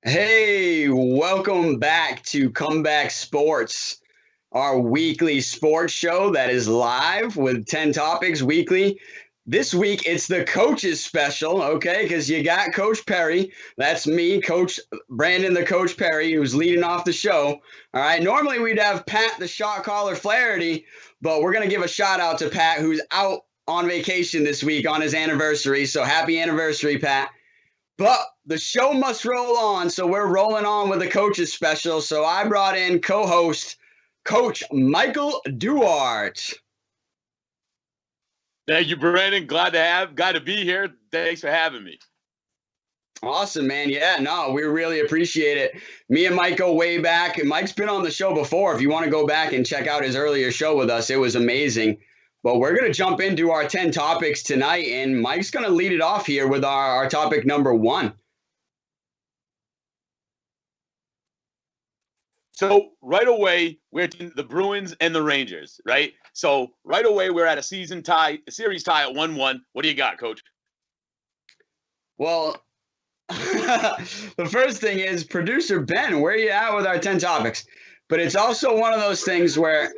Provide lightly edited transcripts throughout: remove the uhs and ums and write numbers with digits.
Hey, welcome back to Comeback Sports, our weekly sports show that is live with 10 topics weekly. This week it's the coaches special, okay? Because you got Coach Perry. That's me, Coach Brandon, the Coach Perry, who's leading off the show. All right. Normally we'd have Pat, the shot caller Flaherty, but we're going to give a shout out to Pat, who's out on vacation this week on his anniversary. So happy anniversary, Pat. But the show must roll on, so we're rolling on with the coaches special. So I brought in co-host Coach Michael Duarte. Thank you, Brandon. Glad to be here. Thanks for having me. Awesome, man. Yeah, no, we really appreciate it. Me and Mike go way back. And Mike's been on the show before. If you want to go back and check out his earlier show with us, it was amazing. But we're going to jump into our 10 topics tonight, and Mike's going to lead it off here with our topic number 1. So right away, we're the Bruins and the Rangers, right? So right away, we're at a series tie at 1-1. What do you got, Coach? Well, the first thing is, producer Ben, where are you at with our 10 topics? But it's also one of those things where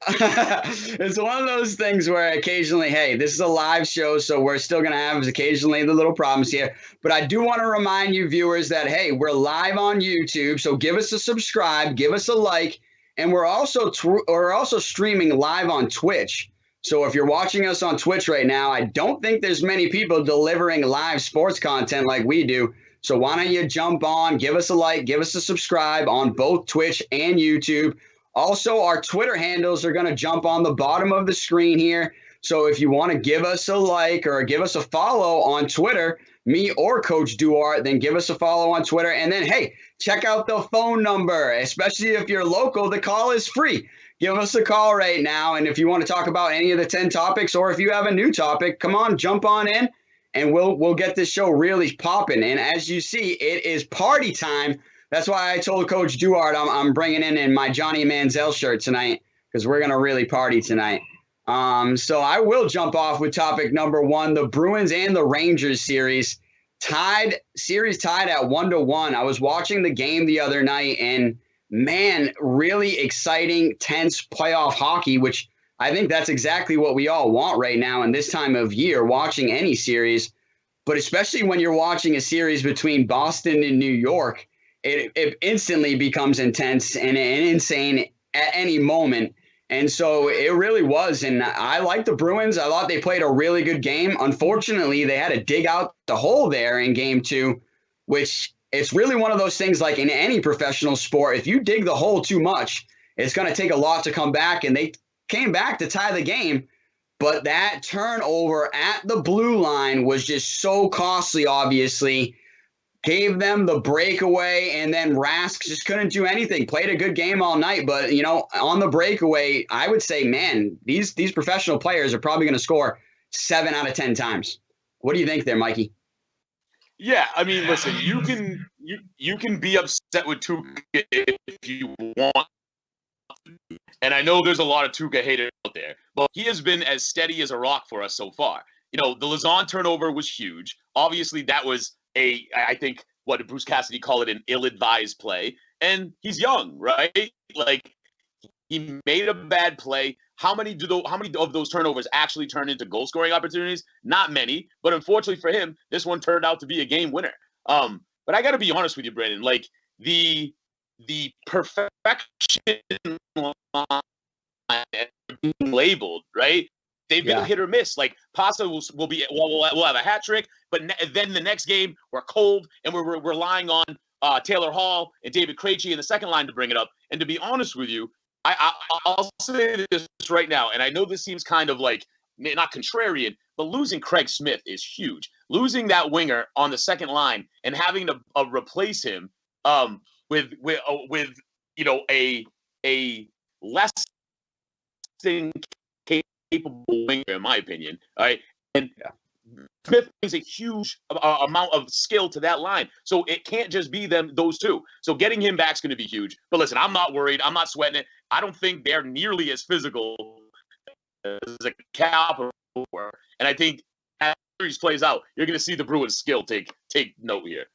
it's one of those things where occasionally, hey, this is a live show, so we're still going to have occasionally the little problems here. But I do want to remind you viewers that, hey, we're live on YouTube, so give us a subscribe, give us a like, and we're also streaming live on Twitch. So if you're watching us on Twitch right now, I don't think there's many people delivering live sports content like we do. So why don't you jump on, give us a like, give us a subscribe on both Twitch and YouTube. Also, our Twitter handles are going to jump on the bottom of the screen here. So if you want to give us a like or give us a follow on Twitter, me or Coach Duarte, then give us a follow on Twitter. And then, hey, check out the phone number, especially if you're local. The call is free. Give us a call right now. And if you want to talk about any of the 10 topics, or if you have a new topic, come on, jump on in, and we'll get this show really popping. And as you see, it is party time. That's why I told Coach Duarte I'm bringing in my Johnny Manziel shirt tonight, because we're going to really party tonight. So I will jump off with topic number 1, the Bruins and the Rangers series tied at 1-1. I was watching the game the other night, and man, really exciting, tense playoff hockey, which I think that's exactly what we all want right now in this time of year, watching any series. But especially when you're watching a series between Boston and New York, it instantly becomes intense and insane at any moment. And so it really was. And I like the Bruins. I thought they played a really good game. Unfortunately, they had to dig out the hole there in game 2, which it's really one of those things like in any professional sport. If you dig the hole too much, it's going to take a lot to come back. And they came back to tie the game. But that turnover at the blue line was just so costly, obviously. Gave them the breakaway, and then Rask just couldn't do anything. Played a good game all night, but, on the breakaway, I would say, man, these professional players are probably going to score 7 out of 10 times. What do you think there, Mikey? Yeah, I mean, listen, you can be upset with Tuukka if you want. And I know there's a lot of Tuukka haters out there, but he has been as steady as a rock for us so far. The Lauzon turnover was huge. Obviously, that was I think what did Bruce Cassidy call it, an ill-advised play. And he's young, right? Like, he made a bad play. How many of those turnovers actually turn into goal-scoring opportunities? Not many. But unfortunately for him, this one turned out to be a game winner. But I got to be honest with you, Brandon. Like, the perfection line being labeled, right? They've been hit or miss. Like, Pasta will have a hat trick, but then the next game we're cold and we're relying on Taylor Hall and David Krejci in the second line to bring it up. And to be honest with you, I'll say this right now, and I know this seems kind of like not contrarian, but losing Craig Smith is huge. Losing that winger on the second line and having to replace him with a less than capable winger, in my opinion. All right, and Smith brings a huge amount of skill to that line, so it can't just be those two. So getting him back is going to be huge. But listen, I'm not worried. I'm not sweating it. I don't think they're nearly as physical as a Capital were, and I think as the series plays out, you're going to see the Bruins skill take note here.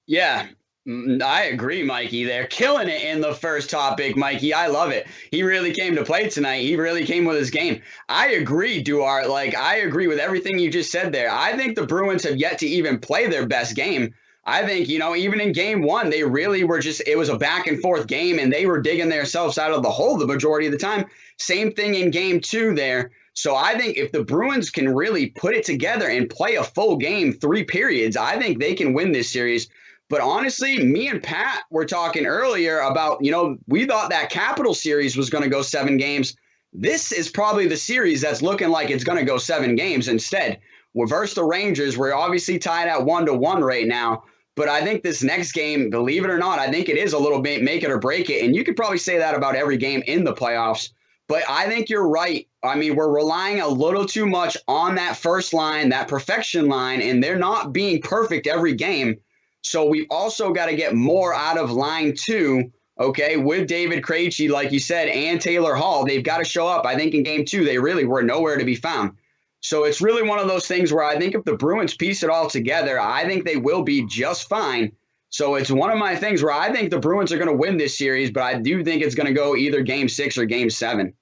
Yeah, I agree, Mikey. They're killing it in the first topic, Mikey. I love it. He really came to play tonight. He really came with his game. I agree, Duarte. Like, I agree with everything you just said there. I think the Bruins have yet to even play their best game. I think, even in game one, they really were it was a back and forth game, and they were digging themselves out of the hole the majority of the time. Same thing in game two there. So I think if the Bruins can really put it together and play a full game, 3 periods, I think they can win this series. But honestly, me and Pat were talking earlier about, we thought that Capital series was going to go 7 games. This is probably the series that's looking like it's going to go 7 games instead. We're versus the Rangers. We're obviously tied at 1-1 right now. But I think this next game, believe it or not, I think it is a little bit make it or break it. And you could probably say that about every game in the playoffs. But I think you're right. I mean, we're relying a little too much on that first line, that perfection line, and they're not being perfect every game. So we've also got to get more out of line two, okay, with David Krejci, like you said, and Taylor Hall. They've got to show up. I think in game two, they really were nowhere to be found. So it's really one of those things where I think if the Bruins piece it all together, I think they will be just fine. So it's one of my things where I think the Bruins are going to win this series, but I do think it's going to go either game 6 or game 7.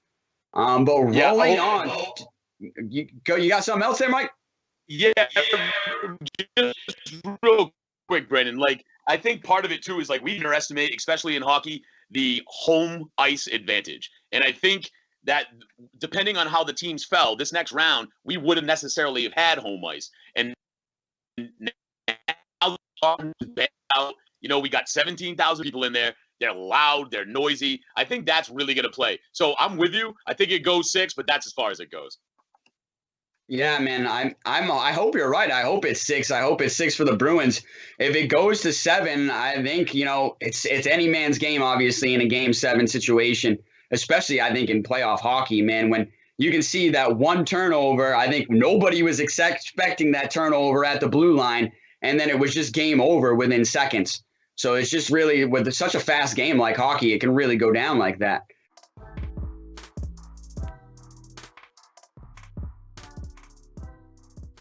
But rolling on, you got something else there, Mike? Yeah, just real quick, Brandon. Like, I think part of it too is like we underestimate, especially in hockey, the home ice advantage. And I think that depending on how the teams fell this next round, we wouldn't necessarily have had home ice. And now, we got 17,000 people in there. They're loud. They're noisy. I think that's really going to play. So I'm with you. I think it goes 6, but that's as far as it goes. Yeah, man. I hope you're right. I hope it's 6. I hope it's 6 for the Bruins. If it goes to 7, I think it's any man's game, obviously, in a game 7 situation. Especially, I think, in playoff hockey, man. When you can see that one turnover, I think nobody was expecting that turnover at the blue line, and then it was just game over within seconds. So it's just really with such a fast game like hockey, it can really go down like that.